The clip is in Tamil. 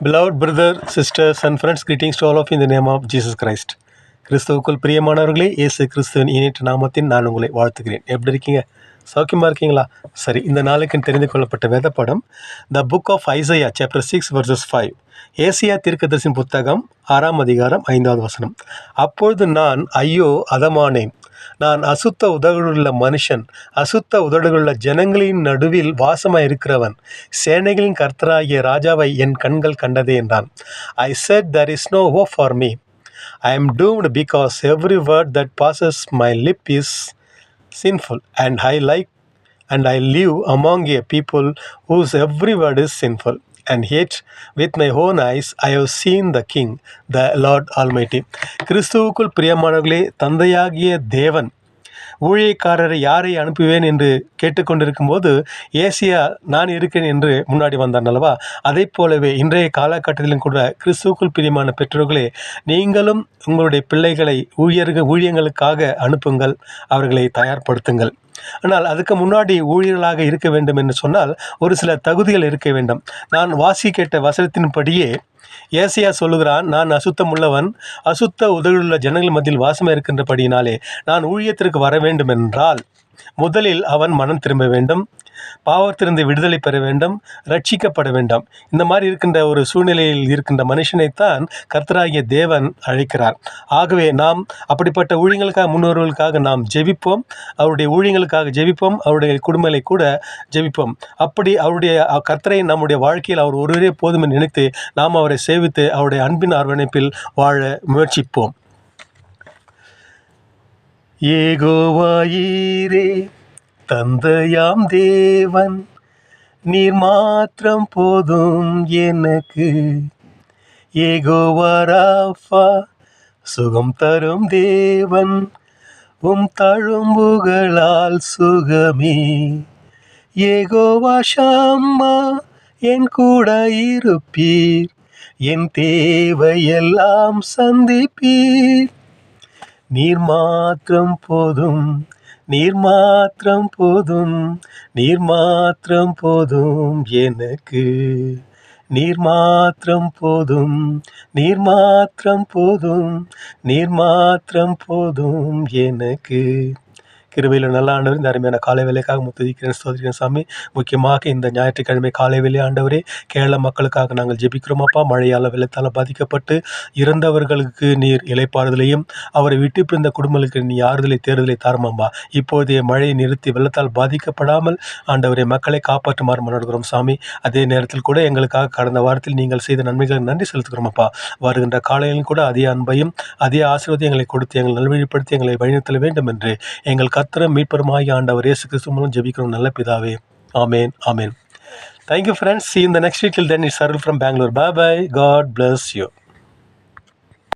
Beloved brother, sisters and friends, greetings to all of you in the name of Jesus Christ. கிறிஸ்துவுக்குள் பிரியமானவர்களே, இயேசு கிறிஸ்துவின் இனியற்ற நாமத்தின் நான் உங்களை வாழ்த்துகிறேன். எப்படி இருக்கீங்க? சௌக்கியமாக இருக்கீங்களா? சரி, இந்த நாளுக்கு தெரிந்து கொள்ளப்பட்ட வேத படம் the book of Isaiah chapter 6 verses 5. ஏசியா தீர்க்கதரிசியின் புத்தகம் 6ஆம் அதிகாரம் 5வது வசனம். அப்பொழுது நான் ஐயோ அதமானேன், நான் அசுத்த உதடுகளுள்ள மனுஷன், அசுத்த உதடுகளுள்ள ஜனங்களின் நடுவில் வாசமாய் இருக்கிறவன், சேனைகளின் கர்த்தராகிய ராஜாவை என் கண்கள் கண்டதே என்றான். I said, there is no hope for me. I am doomed because every word that passes my lip is sinful, and I live among a people whose every word is sinful. And yet, with my own eyes, I have seen the King, the Lord Almighty. கிறிஸ்துவுக்குள் பிரியமானவர்களே, தந்தையாகிய தேவன் ஊழியக்காரரை யாரை அனுப்புவேன் என்று கேட்டுக்கொண்டிருக்கும் போது ஏசியா நான் இருக்கேன் என்று முன்னாடி வந்தான் அல்லவா? அதை போலவே இன்றைய காலகட்டத்திலும் கூட கிறிஸ்துவுக்குள் பிரியமான பெற்றோர்களே, நீங்களும் உங்களுடைய பிள்ளைகளை ஊழியங்களுக்காக அனுப்புங்கள், அவர்களை தயார்படுத்துங்கள். ஆனால் அதுக்கு முன்னாடி ஊழியர்களாக இருக்க வேண்டும் என்று சொன்னால் ஒரு சில தகுதிகள் இருக்க வேண்டும். நான் வாசி கேட்ட வசனத்தின்படியே ஏசியா சொல்லுகிறான், நான் அசுத்தம் உள்ளவன், அசுத்த உதடுள்ள ஜனங்கள் மத்தியில் வாசமாக இருக்கின்றபடியினாலே நான் ஊழியத்திற்கு வர வேண்டும் என்றால் முதலில் அவன் மனம் திரும்ப வேண்டும், பாவத்திலிருந்து விடுதலை பெற வேண்டும், ரட்சிக்கப்பட வேண்டும். இந்த மாதிரி இருக்கின்ற ஒரு சூழ்நிலையில் இருக்கின்ற மனுஷனைத்தான் கர்த்தராகிய தேவன் அழைக்கிறார். ஆகவே நாம் அப்படிப்பட்ட ஊழியங்களுக்காக முன்னோர்களுக்காக நாம் ஜெபிப்போம், அவருடைய ஊழியங்களுக்காக ஜெபிப்போம், அவருடைய குடும்பங்களை கூட ஜெபிப்போம். அப்படி அவருடைய கர்த்தரை நம்முடைய வாழ்க்கையில் அவர் ஒருவரே போதும் என்று நினைத்து நாம் அவரை சேவித்து அவருடைய அன்பின் அரவணைப்பில் வாழ முயற்சிப்போம். யெகோவாயீரே தந்தையாம் தேவன், நீர் மாத்திரம் போதும் எனக்கு. யெகோவா ராஃபா சுகம் தரும் தேவன், தழும்புகளால் சுகமே. யெகோவா ஷம்மா என் கூட இருப்பீர், என் தேவையெல்லாம் சந்திப்பீர். நீர் மாத்திரம் போதும், நீர் மாத்திரம் போதும், நீர் மாத்திரம் போதும் எனக்கு. நீர் மாத்திரம் போதும், நீர் மாத்திரம் போதும், நீர் மாத்திரம் போதும் எனக்கு. கிருபையில் நல்ல ஆண்டவர், இந்த அருமையான காலை வேலைக்காக முத்துதிக்கிறேன், ஸ்தோத்திரிக்கிறேன் சாமி. முக்கியமாக இந்த ஞாயிற்றுக்கிழமை காலை வேலை ஆண்டவரே, கேரள மக்களுக்காக நாங்கள் ஜெபிக்கிறோம் அப்பா. மழையால் வெள்ளத்தால் பாதிக்கப்பட்டு இறந்தவர்களுக்கு நீர் இளைப்பாறுதலையும் அவரை விட்டு பிரிந்த குடும்பங்களுக்கு நீ ஆறுதலை தேர்தலை தாருமாம்பா. இப்போதைய மழையை நிறுத்தி வெள்ளத்தால் பாதிக்கப்படாமல் ஆண்டவரை மக்களை காப்பாற்றுமாறு மன்றாடுகிறோம் சாமி. அதே நேரத்தில் கூட எங்களுக்காக கடந்த வாரத்தில் நீங்கள் செய்த நன்மைகளுக்கு நன்றி செலுத்துகிறோம் அப்பா. வருகின்ற காலையிலும் கூட அதே அன்பையும் அதே ஆசீர்வாதம் எங்களை கொடுத்து எங்களை நல்வழிப்படுத்தி எங்களை வழிநடத்த வேண்டும் என்று எங்கள் கர்த்தரும் மீட்பருமாகிய ஆண்டவர் இயேசு கிறிஸ்து மூலம் ஜெபிக்கிறோம் நல்ல பிதாவே. ஆமென், ஆமென். Thank you friends. See you in the next week. Till then, it's Sarul from Bangalore. Bye bye. God bless you.